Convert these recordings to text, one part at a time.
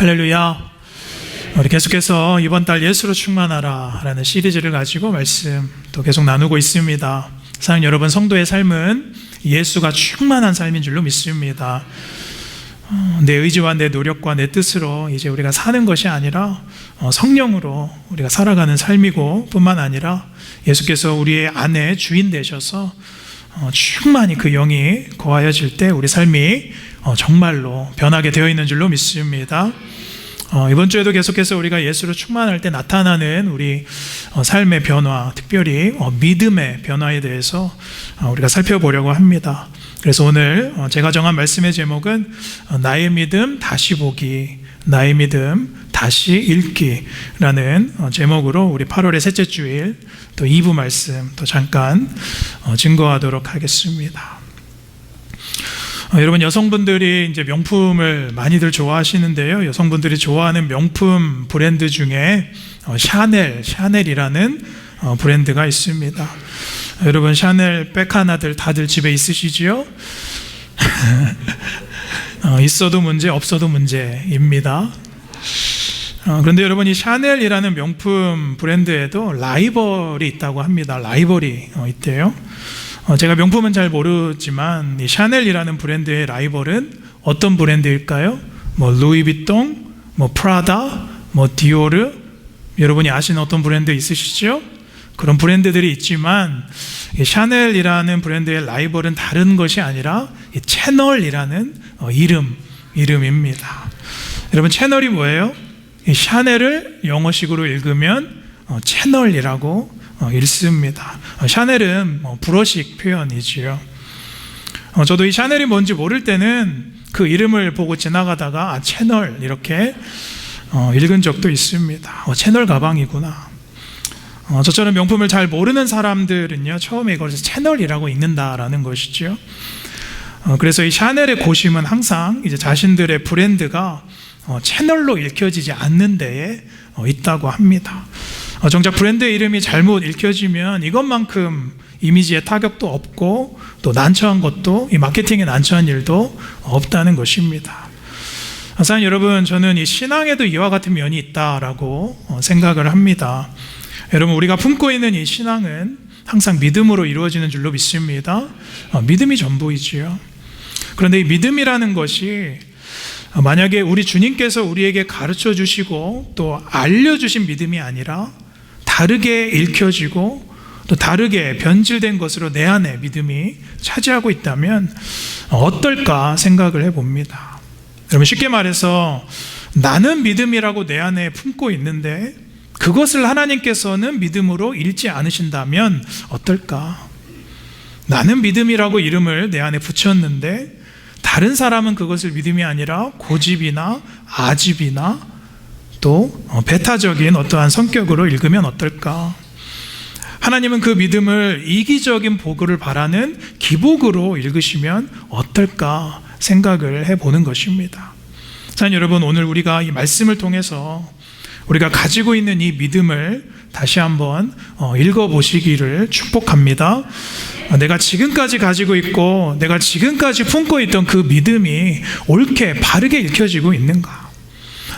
할렐루야. 우리 계속해서 이번 달 예수로 충만하라 라는 시리즈를 가지고 말씀 또 계속 나누고 있습니다. 사랑하는 여러분, 성도의 삶은 예수가 충만한 삶인 줄로 믿습니다. 내 의지와 내 노력과 내 뜻으로 이제 우리가 사는 것이 아니라 성령으로 우리가 살아가는 삶이고, 뿐만 아니라 예수께서 우리의 안에 주인 되셔서 충만히 그 영이 거하여질 때 우리 삶이 정말로 변하게 되어 있는 줄로 믿습니다. 이번 주에도 계속해서 우리가 예수로 충만할 때 나타나는 우리 삶의 변화, 특별히 믿음의 변화에 대해서 우리가 살펴보려고 합니다. 그래서 오늘 제가 정한 말씀의 제목은 나의 믿음 다시 보기, 나의 믿음 다시 읽기라는 제목으로 우리 8월의 셋째 주일 또 2부 말씀 또 잠깐 증거하도록 하겠습니다. 여러분, 여성분들이 이제 명품을 많이들 좋아하시는데요. 여성분들이 좋아하는 명품 브랜드 중에 샤넬이라는 브랜드가 있습니다. 여러분, 샤넬 백 하나들 다들 집에 있으시지요? 있어도 문제, 없어도 문제입니다. 그런데 여러분, 이 샤넬이라는 명품 브랜드에도 라이벌이 있다고 합니다. 라이벌이 있대요. 제가 명품은 잘 모르지만 이 샤넬이라는 브랜드의 라이벌은 어떤 브랜드일까요? 루이비통, 프라다, 디오르, 여러분이 아시는 어떤 브랜드 있으시죠? 그런 브랜드들이 있지만 이 샤넬이라는 브랜드의 라이벌은 다른 것이 아니라 이 채널이라는 이름입니다. 여러분, 채널이 뭐예요? 이 샤넬을 영어식으로 읽으면 채널이라고 읽습니다. 샤넬은 불어식 표현이지요. 저도 이 샤넬이 뭔지 모를 때는 그 이름을 보고 지나가다가 채널 이렇게 읽은 적도 있습니다. 채널 가방이구나. 저처럼 명품을 잘 모르는 사람들은요, 처음에 이걸 채널이라고 읽는다라는 것이죠. 그래서 이 샤넬의 고심은 항상 이제 자신들의 브랜드가 채널로 읽혀지지 않는 데에 있다고 합니다. 정작 브랜드의 이름이 잘못 읽혀지면 이것만큼 이미지에 타격도 없고 또 난처한 것도, 이 마케팅에 난처한 일도 없다는 것입니다. 사랑하는 여러분, 저는 이 신앙에도 이와 같은 면이 있다라고 생각을 합니다. 여러분, 우리가 품고 있는 이 신앙은 항상 믿음으로 이루어지는 줄로 믿습니다. 믿음이 전부이지요. 그런데 이 믿음이라는 것이 만약에 우리 주님께서 우리에게 가르쳐 주시고 또 알려주신 믿음이 아니라 다르게 읽혀지고 또 다르게 변질된 것으로 내 안에 믿음이 차지하고 있다면 어떨까 생각을 해봅니다. 여러분, 쉽게 말해서 나는 믿음이라고 내 안에 품고 있는데 그것을 하나님께서는 믿음으로 읽지 않으신다면 어떨까? 나는 믿음이라고 이름을 내 안에 붙였는데 다른 사람은 그것을 믿음이 아니라 고집이나 아집이나 또 배타적인 어떠한 성격으로 읽으면 어떨까? 하나님은 그 믿음을 이기적인 복을 바라는 기복으로 읽으시면 어떨까 생각을 해보는 것입니다. 자, 여러분, 오늘 우리가 이 말씀을 통해서 우리가 가지고 있는 이 믿음을 다시 한번 읽어보시기를 축복합니다. 내가 지금까지 가지고 있고 내가 지금까지 품고 있던 그 믿음이 옳게 바르게 읽혀지고 있는가?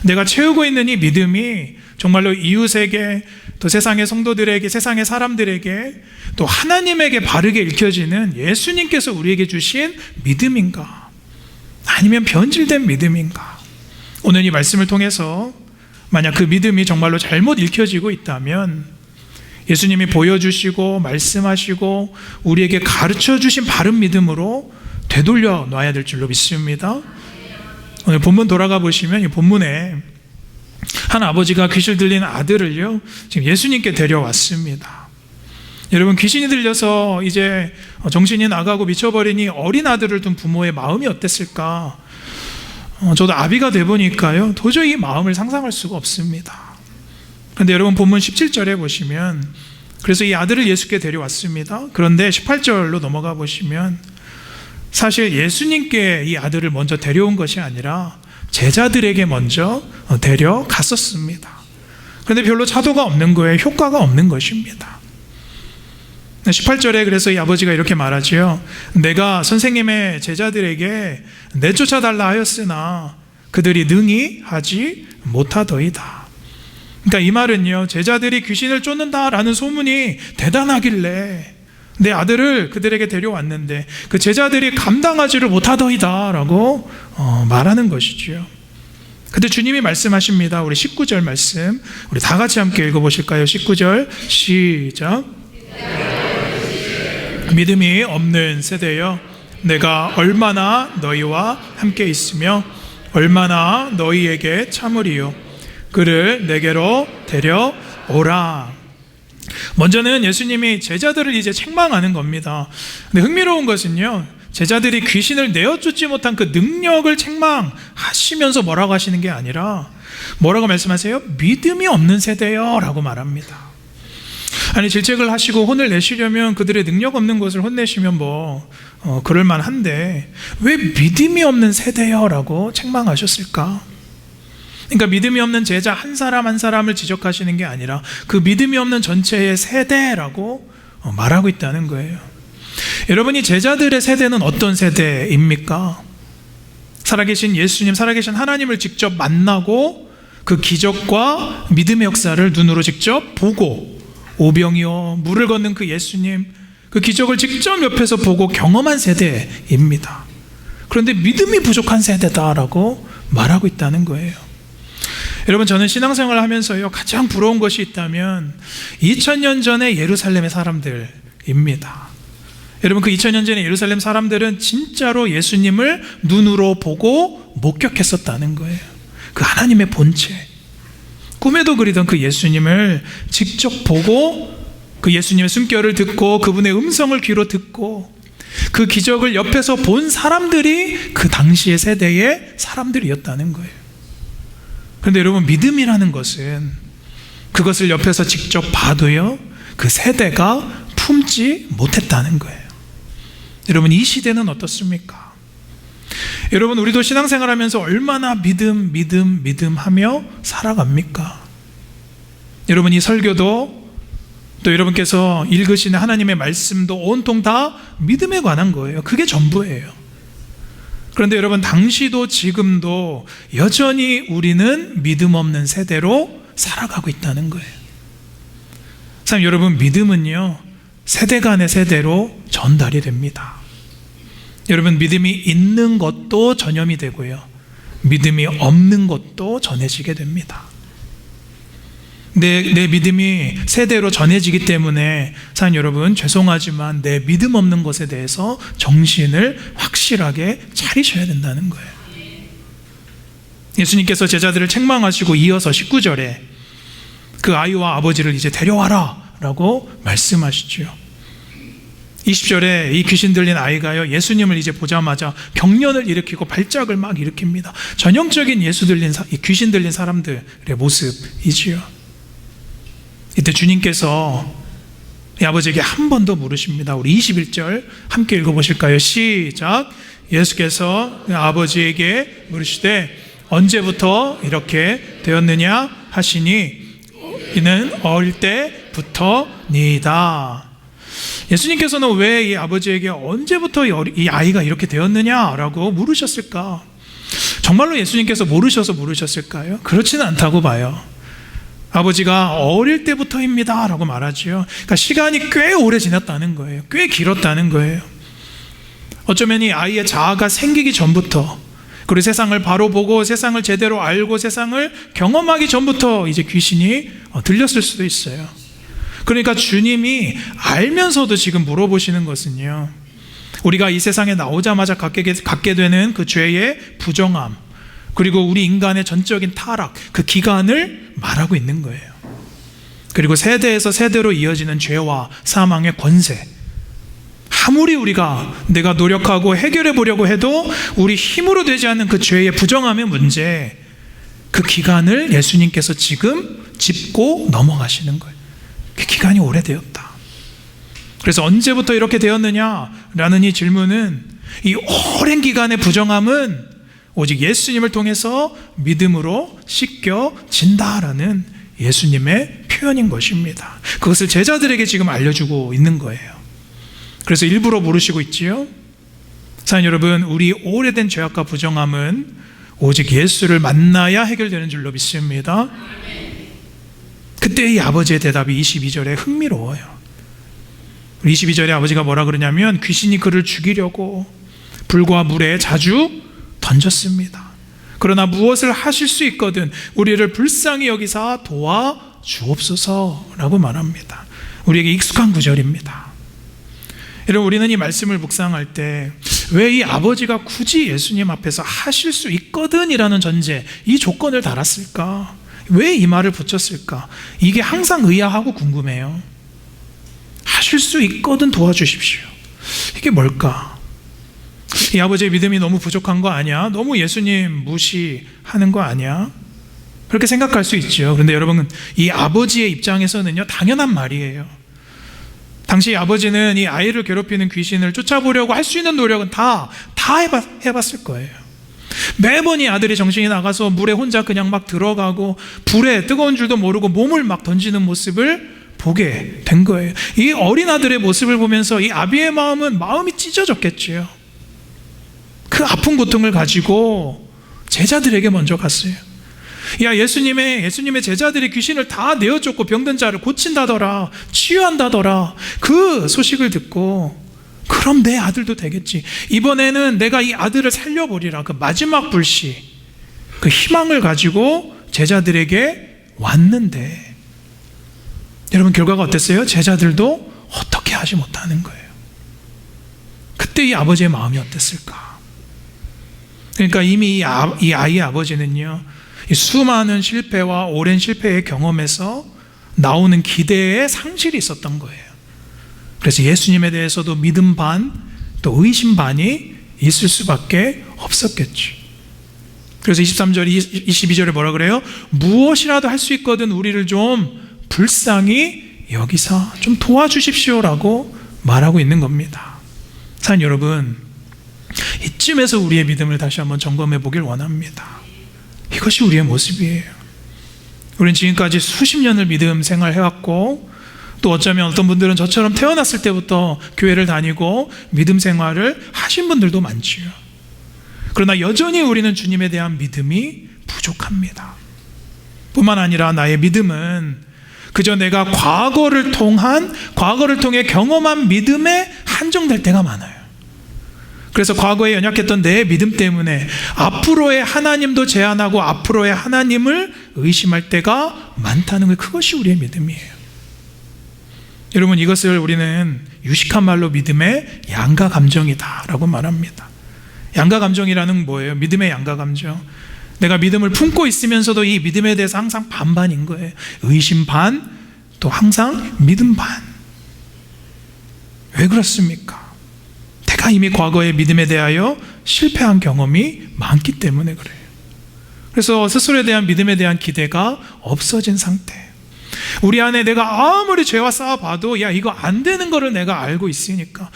내가 채우고 있는 이 믿음이 정말로 이웃에게, 또 세상의 성도들에게, 세상의 사람들에게, 또 하나님에게 바르게 읽혀지는 예수님께서 우리에게 주신 믿음인가? 아니면 변질된 믿음인가? 오늘 이 말씀을 통해서 만약 그 믿음이 정말로 잘못 읽혀지고 있다면 예수님이 보여주시고 말씀하시고 우리에게 가르쳐 주신 바른 믿음으로 되돌려 놔야 될 줄로 믿습니다. 오늘 본문 돌아가 보시면 이 본문에 한 아버지가 귀신 들린 아들을요, 지금 예수님께 데려왔습니다. 여러분, 귀신이 들려서 이제 정신이 나가고 미쳐버리니 어린 아들을 둔 부모의 마음이 어땠을까? 저도 아비가 돼 보니까요, 도저히 이 마음을 상상할 수가 없습니다. 그런데 여러분, 본문 17절에 보시면, 그래서 이 아들을 예수께 데려왔습니다. 그런데 18절로 넘어가 보시면 사실 예수님께 이 아들을 먼저 데려온 것이 아니라 제자들에게 먼저 데려갔었습니다. 그런데 별로 차도가 없는 거예요. 효과가 없는 것입니다. 18절에 그래서 이 아버지가 이렇게 말하지요. 내가 선생님의 제자들에게 내쫓아달라 하였으나 그들이 능히 하지 못하더이다. 그러니까 이 말은요, 제자들이 귀신을 쫓는다라는 소문이 대단하길래 내 아들을 그들에게 데려왔는데 그 제자들이 감당하지를 못하더이다 라고 말하는 것이죠. 근데 주님이 말씀하십니다. 우리 19절 말씀 우리 다 같이 함께 읽어보실까요? 19절 시작. 믿음이 없는 세대여, 내가 얼마나 너희와 함께 있으며 얼마나 너희에게 참으리요. 그를 내게로 데려오라. 먼저는 예수님이 제자들을 이제 책망하는 겁니다. 근데 흥미로운 것은요, 제자들이 귀신을 내어쫓지 못한 그 능력을 책망하시면서 뭐라고 하시는 게 아니라 뭐라고 말씀하세요? 믿음이 없는 세대요 라고 말합니다. 아니, 질책을 하시고 혼을 내시려면 그들의 능력 없는 것을 혼내시면 그럴만한데 왜 믿음이 없는 세대요 라고 책망하셨을까? 그러니까 믿음이 없는 제자 한 사람 한 사람을 지적하시는 게 아니라 그 믿음이 없는 전체의 세대라고 말하고 있다는 거예요. 여러분이 제자들의 세대는 어떤 세대입니까? 살아계신 예수님, 살아계신 하나님을 직접 만나고 그 기적과 믿음의 역사를 눈으로 직접 보고, 오병이어 물을 걷는 그 예수님, 그 기적을 직접 옆에서 보고 경험한 세대입니다. 그런데 믿음이 부족한 세대다라고 말하고 있다는 거예요. 여러분, 저는 신앙생활을 하면서요, 가장 부러운 것이 있다면 2000년 전의 예루살렘의 사람들입니다. 여러분, 그 2000년 전의 예루살렘 사람들은 진짜로 예수님을 눈으로 보고 목격했었다는 거예요. 그 하나님의 본체, 꿈에도 그리던 그 예수님을 직접 보고 그 예수님의 숨결을 듣고 그분의 음성을 귀로 듣고 그 기적을 옆에서 본 사람들이 그 당시의 세대의 사람들이었다는 거예요. 그런데 여러분, 믿음이라는 것은 그것을 옆에서 직접 봐도요, 그 세대가 품지 못했다는 거예요. 여러분, 이 시대는 어떻습니까? 여러분, 우리도 신앙생활 하면서 얼마나 믿음 하며 살아갑니까? 여러분, 이 설교도 또 여러분께서 읽으시는 하나님의 말씀도 온통 다 믿음에 관한 거예요. 그게 전부예요. 그런데 여러분, 당시도 지금도 여전히 우리는 믿음 없는 세대로 살아가고 있다는 거예요. 참, 여러분, 믿음은요, 세대 간의 세대로 전달이 됩니다. 여러분, 믿음이 있는 것도 전염이 되고요, 믿음이 없는 것도 전해지게 됩니다. 내 믿음이 세대로 전해지기 때문에 사랑 여러분, 죄송하지만 내 믿음 없는 것에 대해서 정신을 확실하게 차리셔야 된다는 거예요. 예수님께서 제자들을 책망하시고 이어서 19절에 그 아이와 아버지를 이제 데려와라 라고 말씀하시죠. 20절에 이 귀신 들린 아이가요, 예수님을 이제 보자마자 경련을 일으키고 발작을 막 일으킵니다. 전형적인 귀신 들린 사람들의 모습이지요. 이때 주님께서 이 아버지에게 한 번 더 물으십니다. 우리 21절 함께 읽어보실까요? 시작. 예수께서 아버지에게 물으시되 언제부터 이렇게 되었느냐 하시니 이는 어릴 때부터니이다. 예수님께서는 왜 이 아버지에게 언제부터 이 아이가 이렇게 되었느냐라고 물으셨을까? 정말로 예수님께서 모르셔서 물으셨을까요? 그렇지는 않다고 봐요. 아버지가 어릴 때부터입니다 라고 말하지요. 그러니까 시간이 꽤 오래 지났다는 거예요. 꽤 길었다는 거예요. 어쩌면 이 아이의 자아가 생기기 전부터, 그리고 세상을 바로 보고 세상을 제대로 알고 세상을 경험하기 전부터 이제 귀신이 들렸을 수도 있어요. 그러니까 주님이 알면서도 지금 물어보시는 것은요, 우리가 이 세상에 나오자마자 갖게 되는 그 죄의 부정함, 그리고 우리 인간의 전적인 타락, 그 기간을 말하고 있는 거예요. 그리고 세대에서 세대로 이어지는 죄와 사망의 권세, 아무리 내가 노력하고 해결해 보려고 해도 우리 힘으로 되지 않는 그 죄의 부정함의 문제, 그 기간을 예수님께서 지금 짚고 넘어가시는 거예요. 그 기간이 오래되었다. 그래서 언제부터 이렇게 되었느냐라는 이 질문은, 이 오랜 기간의 부정함은 오직 예수님을 통해서 믿음으로 씻겨진다라는 예수님의 표현인 것입니다. 그것을 제자들에게 지금 알려주고 있는 거예요. 그래서 일부러 모르시고 있지요. 사랑하는 여러분, 우리 오래된 죄악과 부정함은 오직 예수를 만나야 해결되는 줄로 믿습니다. 그때 이 아버지의 대답이 22절에 흥미로워요. 22절에 아버지가 뭐라 그러냐면 귀신이 그를 죽이려고 불과 물에 자주 던졌습니다. 그러나 무엇을 하실 수 있거든 우리를 불쌍히 여기사 도와주옵소서라고 말합니다. 우리에게 익숙한 구절입니다. 여러분, 우리는 이 말씀을 묵상할 때 왜 이 아버지가 굳이 예수님 앞에서 하실 수 있거든 이라는 전제, 이 조건을 달았을까? 왜 이 말을 붙였을까? 이게 항상 의아하고 궁금해요. 하실 수 있거든 도와주십시오. 이게 뭘까? 이 아버지의 믿음이 너무 부족한 거 아니야? 너무 예수님 무시하는 거 아니야? 그렇게 생각할 수 있죠. 그런데 여러분, 이 아버지의 입장에서는요, 당연한 말이에요. 당시 아버지는 이 아이를 괴롭히는 귀신을 쫓아보려고 할 수 있는 노력은 다 해봤을 거예요. 매번 이 아들이 정신이 나가서 물에 혼자 그냥 막 들어가고 불에 뜨거운 줄도 모르고 몸을 막 던지는 모습을 보게 된 거예요. 이 어린 아들의 모습을 보면서 이 아비의 마음이 찢어졌겠지요. 그 아픈 고통을 가지고 제자들에게 먼저 갔어요. 야, 예수님의 제자들이 귀신을 다 내어쫓고 병든 자를 고친다더라, 치유한다더라. 그 소식을 듣고 그럼 내 아들도 되겠지. 이번에는 내가 이 아들을 살려보리라. 그 마지막 불씨, 그 희망을 가지고 제자들에게 왔는데 여러분, 결과가 어땠어요? 제자들도 어떻게 하지 못하는 거예요. 그때 이 아버지의 마음이 어땠을까? 그러니까 이미 이 아이의 아버지는요, 이 수많은 실패와 오랜 실패의 경험에서 나오는 기대에 상실이 있었던 거예요. 그래서 예수님에 대해서도 믿음 반, 또 의심 반이 있을 수밖에 없었겠죠. 그래서 23절, 22절에 뭐라 그래요? 무엇이라도 할 수 있거든 우리를 좀 불쌍히 여기서 좀 도와주십시오라고 말하고 있는 겁니다. 사랑하는 여러분, 이쯤에서 우리의 믿음을 다시 한번 점검해 보길 원합니다. 이것이 우리의 모습이에요. 우리는 지금까지 수십 년을 믿음 생활해왔고, 또 어쩌면 어떤 분들은 저처럼 태어났을 때부터 교회를 다니고 믿음 생활을 하신 분들도 많지요. 그러나 여전히 우리는 주님에 대한 믿음이 부족합니다. 뿐만 아니라 나의 믿음은 그저 내가 과거를 통해 경험한 믿음에 한정될 때가 많아요. 그래서 과거에 연약했던 내 믿음 때문에 앞으로의 하나님도 제한하고 앞으로의 하나님을 의심할 때가 많다는 것, 그것이 우리의 믿음이에요. 여러분, 이것을 우리는 유식한 말로 믿음의 양가 감정이다라고 말합니다. 양가 감정이라는 뭐예요? 믿음의 양가 감정. 내가 믿음을 품고 있으면서도 이 믿음에 대해서 항상 반반인 거예요. 의심 반, 또 항상 믿음 반. 왜 그렇습니까? 내가 이미 과거의 믿음에 대하여 실패한 경험이 많기 때문에 그래요. 그래서 스스로에 대한 믿음에 대한 기대가 없어진 상태. 우리 안에 내가 아무리 죄와 싸워봐도 야, 이거 안 되는 거를 내가 알고 있으니까,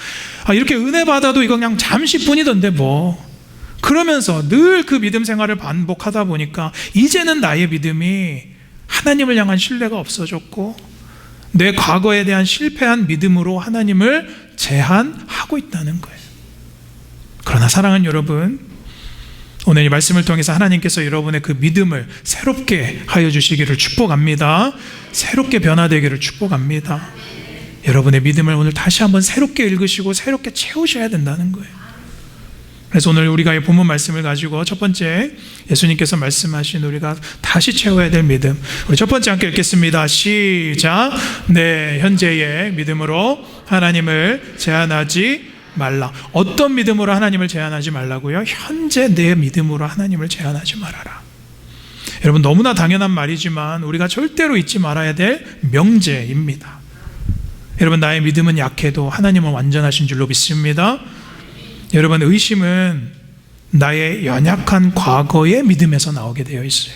이렇게 은혜 받아도 이거 그냥 잠시뿐이던데 뭐, 그러면서 늘 그 믿음 생활을 반복하다 보니까 이제는 나의 믿음이 하나님을 향한 신뢰가 없어졌고 내 과거에 대한 실패한 믿음으로 하나님을 제한하고 있다는 거예요. 그러나 사랑하는 여러분, 오늘 이 말씀을 통해서 하나님께서 여러분의 그 믿음을 새롭게 하여 주시기를 축복합니다. 새롭게 변화되기를 축복합니다. 여러분의 믿음을 오늘 다시 한번 새롭게 읽으시고 새롭게 채우셔야 된다는 거예요. 그래서 오늘 우리가 이 본문 말씀을 가지고 첫 번째, 예수님께서 말씀하신 우리가 다시 채워야 될 믿음, 우리 첫 번째 함께 읽겠습니다. 시작. 내 현재의 믿음으로 하나님을 제한하지 말라. 어떤 믿음으로 하나님을 제한하지 말라고요? 현재 내 믿음으로 하나님을 제한하지 말아라. 여러분, 너무나 당연한 말이지만 우리가 절대로 잊지 말아야 될 명제입니다. 여러분, 나의 믿음은 약해도 하나님은 완전하신 줄로 믿습니다. 여러분, 의심은 나의 연약한 과거의 믿음에서 나오게 되어 있어요.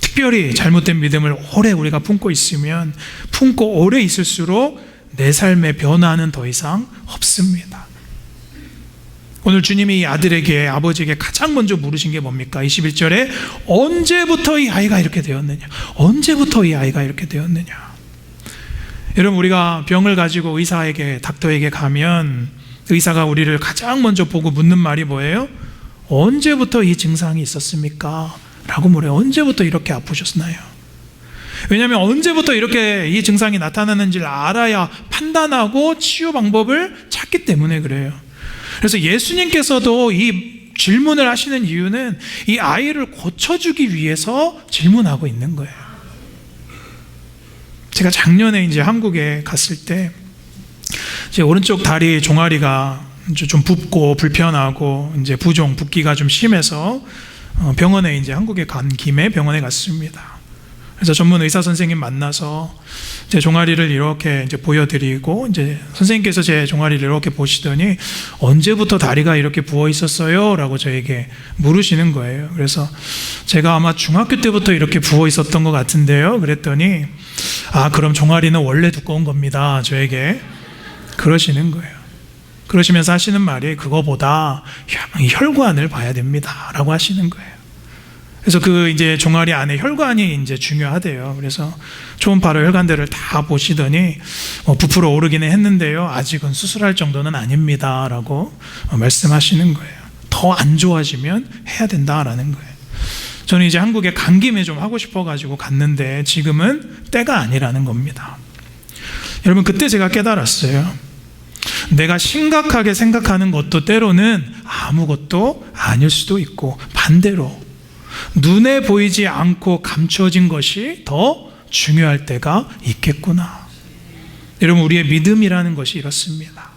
특별히 잘못된 믿음을 오래 우리가 품고 있으면, 품고 오래 있을수록 내 삶의 변화는 더 이상 없습니다. 오늘 주님이 이 아들에게, 아버지에게 가장 먼저 물으신 게 뭡니까? 21절에 언제부터 이 아이가 이렇게 되었느냐? 언제부터 이 아이가 이렇게 되었느냐? 여러분, 우리가 병을 가지고 닥터에게 가면 의사가 우리를 가장 먼저 보고 묻는 말이 뭐예요? 언제부터 이 증상이 있었습니까? 라고 물어요. 언제부터 이렇게 아프셨나요? 왜냐하면 언제부터 이렇게 이 증상이 나타나는지를 알아야 판단하고 치유 방법을 찾기 때문에 그래요. 그래서 예수님께서도 이 질문을 하시는 이유는 이 아이를 고쳐주기 위해서 질문하고 있는 거예요. 제가 작년에 이제 한국에 갔을 때 제 오른쪽 다리 종아리가 좀 붓고 불편하고 이제 붓기가 좀 심해서 병원에 이제 한국에 간 김에 병원에 갔습니다. 그래서 전문 의사 선생님 만나서 제 종아리를 이렇게 이제 보여드리고 이제 선생님께서 제 종아리를 이렇게 보시더니 언제부터 다리가 이렇게 부어 있었어요? 라고 저에게 물으시는 거예요. 그래서 제가 아마 중학교 때부터 이렇게 부어 있었던 것 같은데요. 그랬더니 그럼 종아리는 원래 두꺼운 겁니다. 저에게 그러시는 거예요. 그러시면서 하시는 말이 그거보다 혈관을 봐야 됩니다. 라고 하시는 거예요. 그래서 그 이제 종아리 안에 혈관이 이제 중요하대요. 그래서 초음파로 혈관들을 다 보시더니 부풀어 오르기는 했는데요. 아직은 수술할 정도는 아닙니다. 라고 말씀하시는 거예요. 더 안 좋아지면 해야 된다라는 거예요. 저는 이제 한국에 간 김에 좀 하고 싶어가지고 갔는데 지금은 때가 아니라는 겁니다. 여러분, 그때 제가 깨달았어요. 내가 심각하게 생각하는 것도 때로는 아무것도 아닐 수도 있고, 반대로 눈에 보이지 않고 감춰진 것이 더 중요할 때가 있겠구나. 여러분, 우리의 믿음이라는 것이 이렇습니다.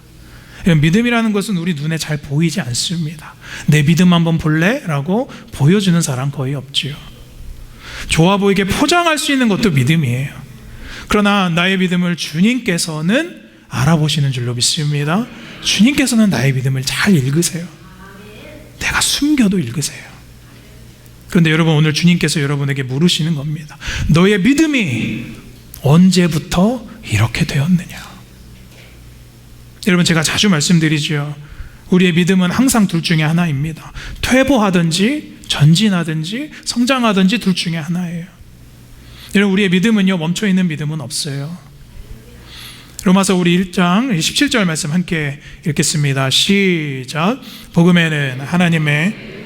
믿음이라는 것은 우리 눈에 잘 보이지 않습니다. 내 믿음 한번 볼래? 라고 보여주는 사람 거의 없지요. 좋아 보이게 포장할 수 있는 것도 믿음이에요. 그러나 나의 믿음을 주님께서는 알아보시는 줄로 믿습니다. 주님께서는 나의 믿음을 잘 읽으세요. 내가 숨겨도 읽으세요. 그런데 여러분, 오늘 주님께서 여러분에게 물으시는 겁니다. 너의 믿음이 언제부터 이렇게 되었느냐? 여러분, 제가 자주 말씀드리죠. 우리의 믿음은 항상 둘 중에 하나입니다. 퇴보하든지 전진하든지 성장하든지 둘 중에 하나예요. 여러분, 우리의 믿음은요, 멈춰있는 믿음은 없어요. 로마서 우리 1장 17절 말씀 함께 읽겠습니다. 시작. 복음에는 하나님의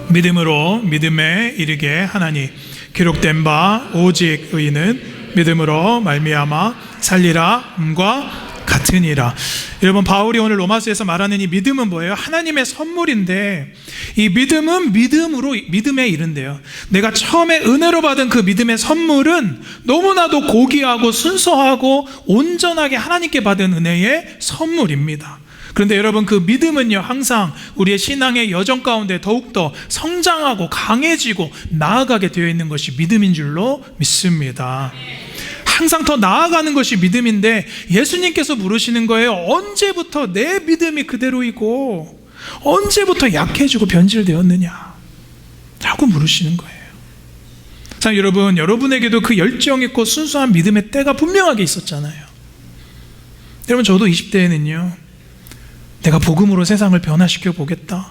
믿음으로 믿음에 이르게 하나니 기록된 바 오직 의인은 믿음으로 말미암아 살리라과 같으니라. 여러분, 바울이 오늘 로마서에서 말하는 이 믿음은 뭐예요? 하나님의 선물인데, 이 믿음은 믿음에 이른대요. 내가 처음에 은혜로 받은 그 믿음의 선물은 너무나도 고귀하고 순수하고 온전하게 하나님께 받은 은혜의 선물입니다. 그런데 여러분, 그 믿음은요, 항상 우리의 신앙의 여정 가운데 더욱더 성장하고 강해지고 나아가게 되어 있는 것이 믿음인 줄로 믿습니다. 항상 더 나아가는 것이 믿음인데, 예수님께서 물으시는 거예요. 언제부터 내 믿음이 그대로이고 언제부터 약해지고 변질되었느냐 라고 물으시는 거예요. 자, 여러분, 여러분에게도 그 열정 있고 순수한 믿음의 때가 분명하게 있었잖아요. 여러분, 저도 20대에는요 내가 복음으로 세상을 변화시켜 보겠다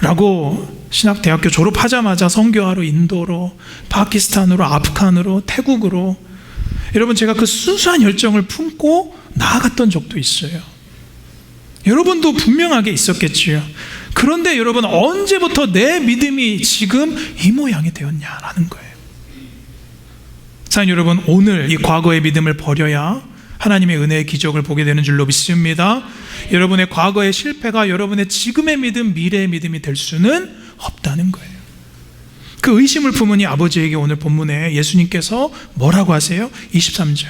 라고 신학대학교 졸업하자마자 선교하러 인도로, 파키스탄으로, 아프간으로, 태국으로, 여러분, 제가 그 순수한 열정을 품고 나아갔던 적도 있어요. 여러분도 분명하게 있었겠지요. 그런데 여러분, 언제부터 내 믿음이 지금 이 모양이 되었냐라는 거예요. 사랑하는 여러분, 오늘 이 과거의 믿음을 버려야 하나님의 은혜의 기적을 보게 되는 줄로 믿습니다. 여러분의 과거의 실패가 여러분의 지금의 믿음, 미래의 믿음이 될 수는 없다는 거예요. 그 의심을 품은 이 아버지에게 오늘 본문에 예수님께서 뭐라고 하세요? 23절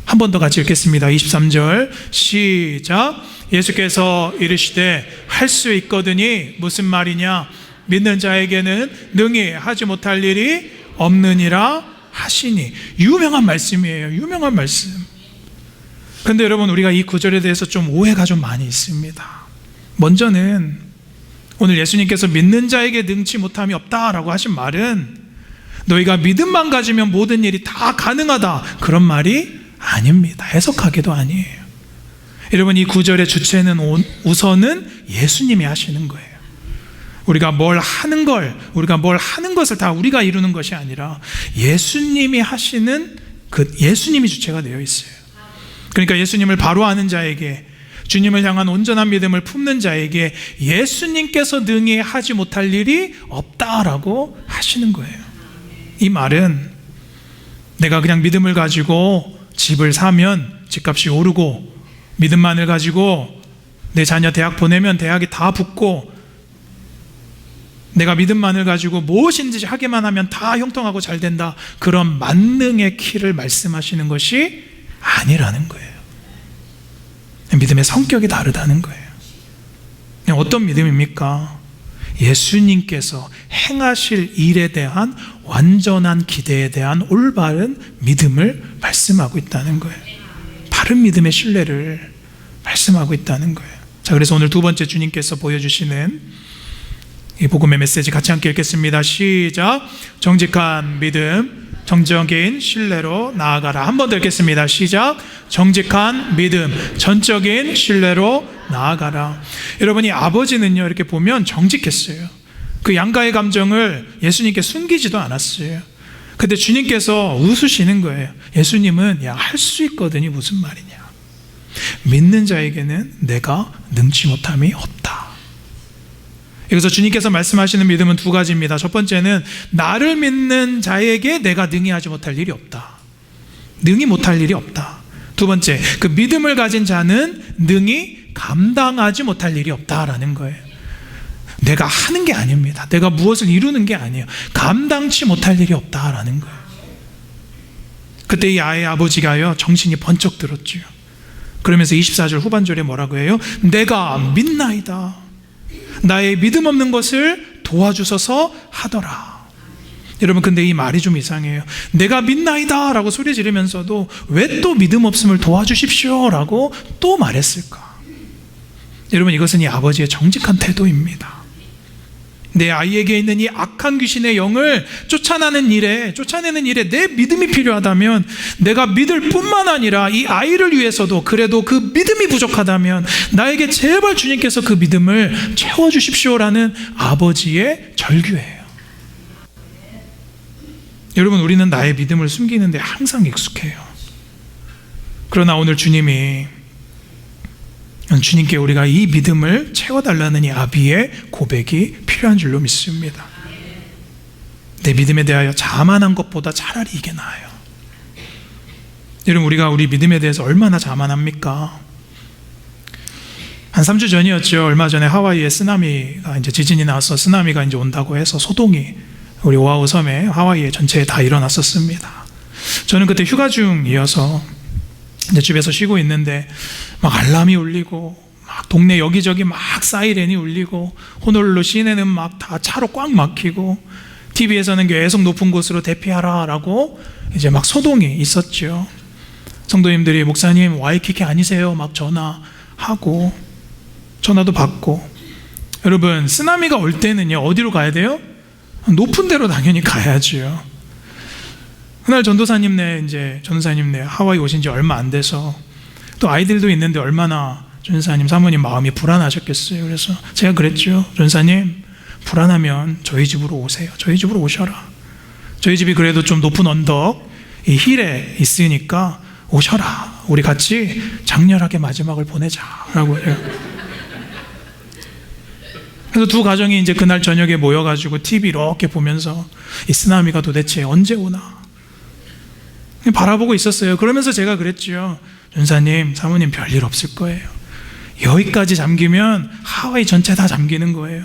한 번 더 같이 읽겠습니다. 23절 시작. 예수께서 이르시되 할 수 있거든이 무슨 말이냐? 믿는 자에게는 능히 하지 못할 일이 없느니라 하시니. 유명한 말씀이에요. 유명한 말씀. 그런데 여러분, 우리가 이 구절에 대해서 좀 오해가 좀 많이 있습니다. 먼저는 오늘 예수님께서 믿는 자에게 능치 못함이 없다라고 하신 말은 너희가 믿음만 가지면 모든 일이 다 가능하다, 그런 말이 아닙니다. 해석하기도 아니에요. 여러분, 이 구절의 주체는 우선은 예수님이 하시는 거예요. 우리가 뭘 하는 것을 다 우리가 이루는 것이 아니라 예수님이 하시는 그 예수님이 주체가 되어 있어요. 그러니까 예수님을 바로 아는 자에게, 주님을 향한 온전한 믿음을 품는 자에게 예수님께서 능히 하지 못할 일이 없다라고 하시는 거예요. 이 말은 내가 그냥 믿음을 가지고 집을 사면 집값이 오르고, 믿음만을 가지고 내 자녀 대학 보내면 대학이 다 붙고, 내가 믿음만을 가지고 무엇인지 하기만 하면 다 형통하고 잘 된다, 그런 만능의 키를 말씀하시는 것이 아니라는 거예요. 믿음의 성격이 다르다는 거예요. 어떤 믿음입니까? 예수님께서 행하실 일에 대한 완전한 기대에 대한 올바른 믿음을 말씀하고 있다는 거예요. 바른 믿음의 신뢰를 말씀하고 있다는 거예요. 자, 그래서 오늘 두 번째 주님께서 보여주시는 이 복음의 메시지 같이 함께 읽겠습니다. 시작. 정직한 믿음, 정적인 신뢰로 나아가라. 한 번 더 읽겠습니다. 시작. 정직한 믿음, 전적인 신뢰로 나아가라. 여러분이 아버지는요, 이렇게 보면 정직했어요. 그 양가의 감정을 예수님께 숨기지도 않았어요. 근데 주님께서 웃으시는 거예요. 예수님은 야, 할 수 있거든이 무슨 말이냐. 믿는 자에게는 내가 능치 못함이 없다. 여기서 주님께서 말씀하시는 믿음은 두 가지입니다. 첫 번째는 나를 믿는 자에게 내가 능히 하지 못할 일이 없다. 능히 못할 일이 없다. 두 번째, 그 믿음을 가진 자는 능히 감당하지 못할 일이 없다라는 거예요. 내가 하는 게 아닙니다. 내가 무엇을 이루는 게 아니에요. 감당치 못할 일이 없다라는 거예요. 그때 이 아이의 아버지가요, 정신이 번쩍 들었죠. 그러면서 24절 후반절에 뭐라고 해요? 내가 믿나이다. 나의 믿음 없는 것을 도와주소서 하더라. 여러분, 근데 이 말이 좀 이상해요. 내가 믿나이다 라고 소리 지르면서도 왜 또 믿음 없음을 도와주십시오 라고 또 말했을까? 여러분, 이것은 이 아버지의 정직한 태도입니다. 내 아이에게 있는 이 악한 귀신의 영을 쫓아내는 일에 내 믿음이 필요하다면, 내가 믿을 뿐만 아니라 이 아이를 위해서도 그래도 그 믿음이 부족하다면 나에게 제발 주님께서 그 믿음을 채워주십시오라는 아버지의 절규예요. 여러분, 우리는 나의 믿음을 숨기는데 항상 익숙해요. 그러나 오늘 주님께 우리가 이 믿음을 채워달라는 이 아비의 고백이 필요한 줄로 믿습니다. 내 믿음에 대하여 자만한 것보다 차라리 이게 나아요. 여러분, 우리가 우리 믿음에 대해서 얼마나 자만합니까? 한 3주 전이었죠. 얼마 전에 하와이에 쓰나미가 이제 지진이 나서 쓰나미가 이제 온다고 해서 소동이 우리 오아후 섬에 하와이에 전체에 다 일어났었습니다. 저는 그때 휴가 중이어서 이제 집에서 쉬고 있는데 막 알람이 울리고 막 동네 여기저기 막 사이렌이 울리고 호놀룰루 시내는 막 다 차로 꽉 막히고 TV에서는 계속 높은 곳으로 대피하라라고 이제 막 소동이 있었죠. 성도님들이 목사님 와이키키 아니세요? 막 전화하고 전화도 받고. 여러분, 쓰나미가 올 때는요, 어디로 가야 돼요? 높은 데로 당연히 가야죠. 그날 전도사님 네 하와이 오신 지 얼마 안 돼서 또 아이들도 있는데 얼마나 전도사님 사모님 마음이 불안하셨겠어요. 그래서 제가 그랬죠. 전도사님, 불안하면 저희 집으로 오세요. 저희 집으로 오셔라. 저희 집이 그래도 좀 높은 언덕 이 힐에 있으니까 오셔라. 우리 같이 장렬하게 마지막을 보내자라고 해요. 그래서 두 가정이 이제 그날 저녁에 모여가지고 TV 이렇게 보면서 이 쓰나미가 도대체 언제 오나 바라보고 있었어요. 그러면서 제가 그랬죠. 전사님, 사모님 별일 없을 거예요. 여기까지 잠기면 하와이 전체 다 잠기는 거예요.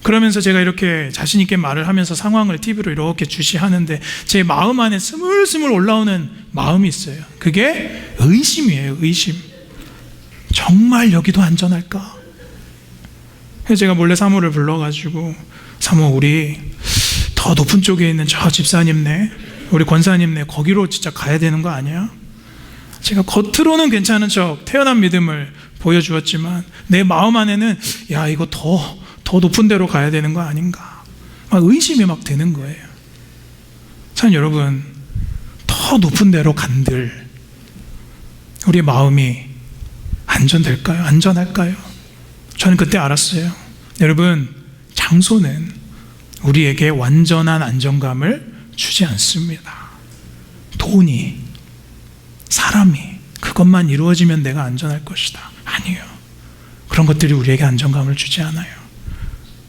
그러면서 제가 이렇게 자신 있게 말을 하면서 상황을 TV로 이렇게 주시하는데 제 마음 안에 스물스물 올라오는 마음이 있어요. 그게 의심이에요. 의심. 정말 여기도 안전할까? 그래서 제가 몰래 사모를 불러가지고, 사모, 우리 더 높은 쪽에 있는 저 집사님네, 우리 권사님네, 거기로 진짜 가야 되는 거 아니야? 제가 겉으로는 괜찮은 척 태어난 믿음을 보여주었지만 내 마음 안에는 야, 이거 더 높은 데로 가야 되는 거 아닌가, 막 의심이 막 되는 거예요. 참, 여러분, 더 높은 데로 간들 우리의 마음이 안전될까요? 안전할까요? 저는 그때 알았어요. 여러분, 장소는 우리에게 완전한 안정감을 주지 않습니다. 돈이, 사람이, 그것만 이루어지면 내가 안전할 것이다. 아니에요. 그런 것들이 우리에게 안정감을 주지 않아요.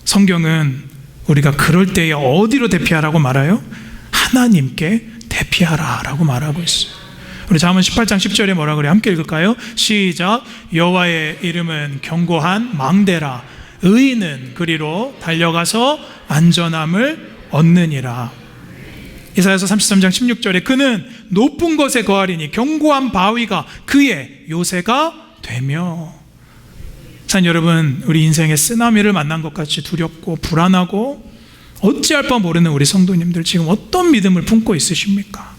성경은 우리가 그럴 때에 어디로 대피하라고 말해요? 하나님께 대피하라 라고 말하고 있어요. 우리 잠언 18장 10절에 뭐라 그래요? 함께 읽을까요? 시작. 여호와의 이름은 견고한 망대라. 의인은 그리로 달려가서 안전함을 얻느니라. 이사야서 33장 16절에 그는 높은 곳에 거하리니 견고한 바위가 그의 요새가 되며. 자, 여러분, 우리 인생의 쓰나미를 만난 것 같이 두렵고 불안하고 어찌할 바 모르는 우리 성도님들, 지금 어떤 믿음을 품고 있으십니까?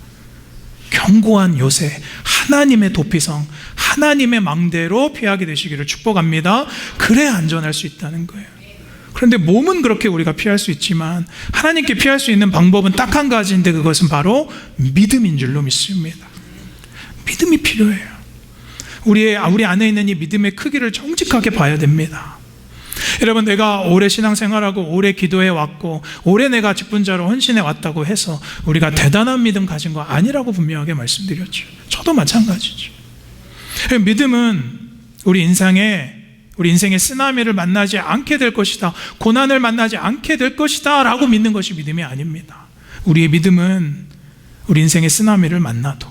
견고한 요새, 하나님의 도피성, 하나님의 망대로 피하게 되시기를 축복합니다. 그래야 안전할 수 있다는 거예요. 그런데 몸은 그렇게 우리가 피할 수 있지만 하나님께 피할 수 있는 방법은 딱 한 가지인데, 그것은 바로 믿음인 줄로 믿습니다. 믿음이 필요해요. 우리 안에 있는 이 믿음의 크기를 정직하게 봐야 됩니다. 여러분, 내가 오래 신앙생활하고 오래 기도해 왔고 오래 내가 직분자로 헌신해 왔다고 해서 우리가 대단한 믿음 가진 거 아니라고 분명하게 말씀드렸죠. 저도 마찬가지죠. 믿음은 우리 인생의 쓰나미를 만나지 않게 될 것이다, 고난을 만나지 않게 될 것이다 라고 믿는 것이 믿음이 아닙니다. 우리의 믿음은 우리 인생의 쓰나미를 만나도,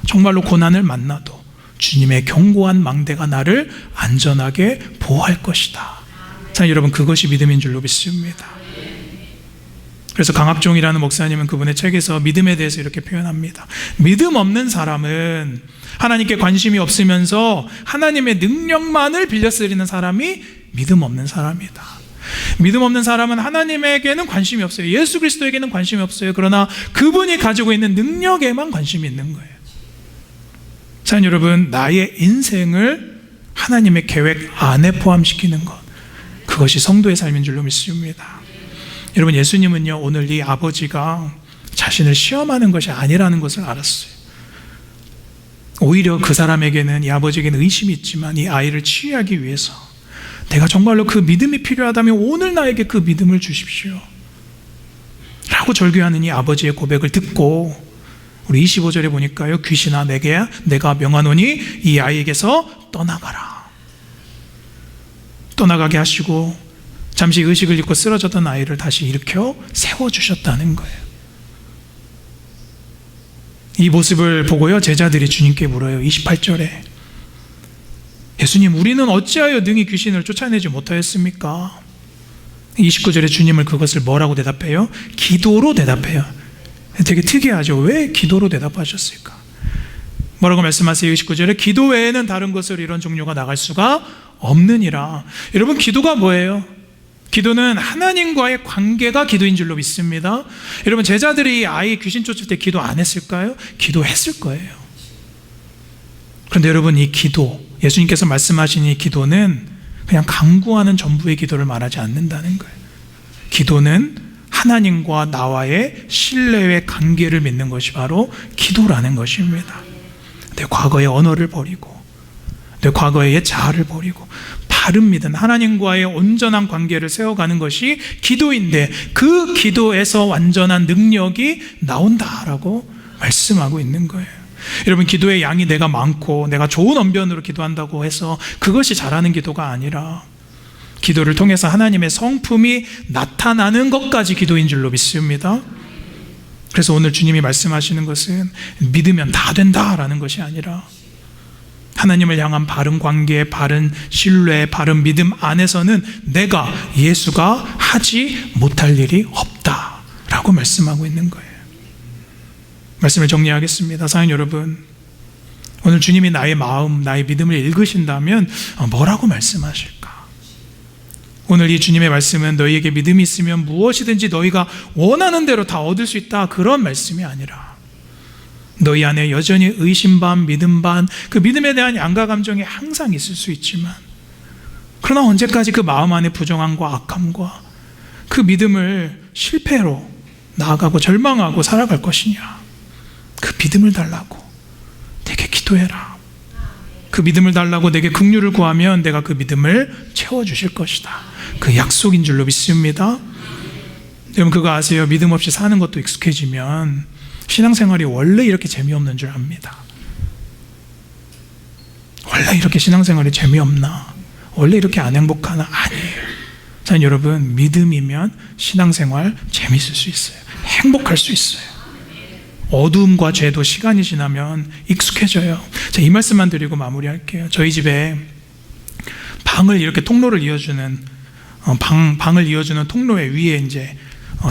정말로 고난을 만나도 주님의 견고한 망대가 나를 안전하게 보호할 것이다. 자, 여러분, 그것이 믿음인 줄로 믿습니다. 그래서 강학종이라는 목사님은 그분의 책에서 믿음에 대해서 이렇게 표현합니다. 믿음 없는 사람은 하나님께 관심이 없으면서 하나님의 능력만을 빌려 쓰리는 사람이 믿음 없는 사람이다. 믿음 없는 사람은 하나님에게는 관심이 없어요. 예수 그리스도에게는 관심이 없어요. 그러나 그분이 가지고 있는 능력에만 관심이 있는 거예요. 자, 여러분, 나의 인생을 하나님의 계획 안에 포함시키는 것, 그것이 성도의 삶인 줄로 믿습니다. 여러분, 예수님은요, 오늘 이 아버지가 자신을 시험하는 것이 아니라는 것을 알았어요. 오히려 그 사람에게는, 이 아버지에게는 의심이 있지만 이 아이를 치유하기 위해서 내가 정말로 그 믿음이 필요하다면 오늘 나에게 그 믿음을 주십시오 라고 절규하는 이 아버지의 고백을 듣고, 우리 25절에 보니까요, 귀신아 내가 명하노니 이 아이에게서 떠나가라. 떠나가게 하시고 잠시 의식을 잃고 쓰러졌던 아이를 다시 일으켜 세워주셨다는 거예요. 이 모습을 보고요, 제자들이 주님께 물어요. 28절에 예수님, 우리는 어찌하여 능히 귀신을 쫓아내지 못하였습니까? 29절에 주님은 그것을 뭐라고 대답해요? 기도로 대답해요. 되게 특이하죠. 왜 기도로 대답하셨을까? 뭐라고 말씀하세요? 29절에 기도 외에는 다른 것으로 이런 종류가 나갈 수가 없느니라. 여러분, 기도가 뭐예요? 기도는 하나님과의 관계가 기도인 줄로 믿습니다. 여러분, 제자들이 아이 귀신 쫓을 때 기도 안 했을까요? 기도했을 거예요. 그런데 여러분, 이 기도, 예수님께서 말씀하신 이 기도는 그냥 간구하는 전부의 기도를 말하지 않는다는 거예요. 기도는 하나님과 나와의 신뢰의 관계를 맺는 것이 바로 기도라는 것입니다. 내 과거의 언어를 버리고, 내 과거의 옛 자아를 버리고 바른 믿음, 하나님과의 온전한 관계를 세워가는 것이 기도인데, 그 기도에서 완전한 능력이 나온다라고 말씀하고 있는 거예요. 여러분, 기도의 양이 내가 많고 내가 좋은 언변으로 기도한다고 해서 그것이 잘하는 기도가 아니라, 기도를 통해서 하나님의 성품이 나타나는 것까지 기도인 줄로 믿습니다. 그래서 오늘 주님이 말씀하시는 것은 믿으면 다 된다라는 것이 아니라, 하나님을 향한 바른 관계, 바른 신뢰, 바른 믿음 안에서는 내가 예수가 하지 못할 일이 없다라고 말씀하고 있는 거예요. 말씀을 정리하겠습니다. 사랑하는 여러분, 오늘 주님이 나의 마음, 나의 믿음을 읽으신다면 뭐라고 말씀하실까? 오늘 이 주님의 말씀은 너희에게 믿음이 있으면 무엇이든지 너희가 원하는 대로 다 얻을 수 있다, 그런 말씀이 아니라, 너희 안에 여전히 의심 반, 믿음 반, 그 믿음에 대한 양가 감정이 항상 있을 수 있지만, 그러나 언제까지 그 마음 안에 부정함과 악함과 그 믿음을 실패로 나아가고 절망하고 살아갈 것이냐? 그 믿음을 달라고 내게 기도해라. 그 믿음을 달라고 내게 긍휼을 구하면 내가 그 믿음을 채워주실 것이다. 그 약속인 줄로 믿습니다. 여러분, 그거 아세요? 믿음 없이 사는 것도 익숙해지면 신앙생활이 원래 이렇게 재미없는 줄 압니다. 원래 이렇게 신앙생활이 재미없나? 원래 이렇게 안 행복하나? 아니에요. 자, 여러분, 믿음이면 신앙생활 재밌을 수 있어요. 행복할 수 있어요. 어두움과 죄도 시간이 지나면 익숙해져요. 자, 이 말씀만 드리고 마무리할게요. 저희 집에 방을 이렇게 통로를 이어주는 방을 이어주는 통로에 위에 이제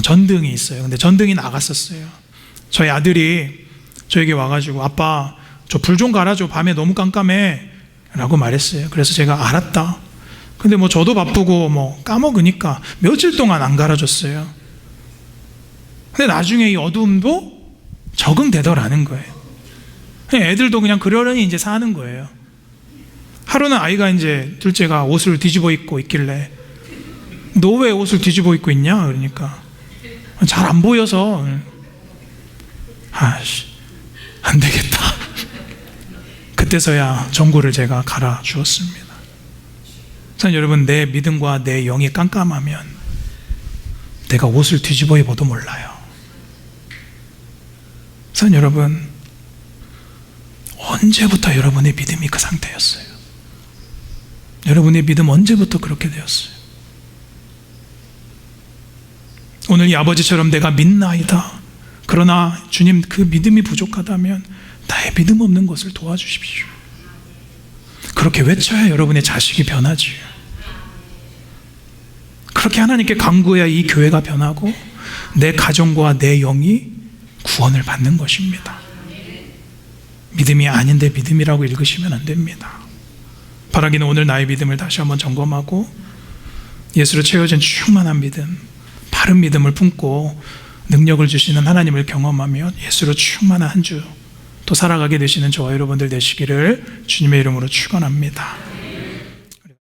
전등이 있어요. 근데 전등이 나갔었어요. 저희 아들이 저에게 와가지고 아빠 저 불 좀 갈아줘. 밤에 너무 깜깜해 라고 말했어요. 그래서 제가 알았다. 근데 뭐 저도 바쁘고 뭐 까먹으니까 며칠 동안 안 갈아줬어요. 근데 나중에 이 어두움도 적응되더라는 거예요. 애들도 그냥 그러려니 이제 사는 거예요. 하루는 아이가 이제 둘째가 옷을 뒤집어 입고 있길래 너 왜 옷을 뒤집어 입고 있냐? 그러니까 잘 안 보여서. 안 되겠다. 그때서야 전구를 제가 갈아 주었습니다. 자, 여러분, 내 믿음과 내 영이 깜깜하면 내가 옷을 뒤집어 입어도 몰라요. 자, 여러분, 언제부터 여러분의 믿음이 그 상태였어요? 여러분의 믿음 언제부터 그렇게 되었어요? 오늘 이 아버지처럼 내가 믿나이다. 그러나 주님, 그 믿음이 부족하다면 나의 믿음 없는 것을 도와주십시오. 그렇게 외쳐야 여러분의 자식이 변하지. 그렇게 하나님께 간구해야 이 교회가 변하고 내 가정과 내 영이 구원을 받는 것입니다. 믿음이 아닌데 믿음이라고 읽으시면 안 됩니다. 바라기는 오늘 나의 믿음을 다시 한번 점검하고 예수로 채워진 충만한 믿음, 바른 믿음을 품고 능력을 주시는 하나님을 경험하며 예수로 충만한 한 주 또 살아가게 되시는 저와 여러분들 되시기를 주님의 이름으로 축원합니다.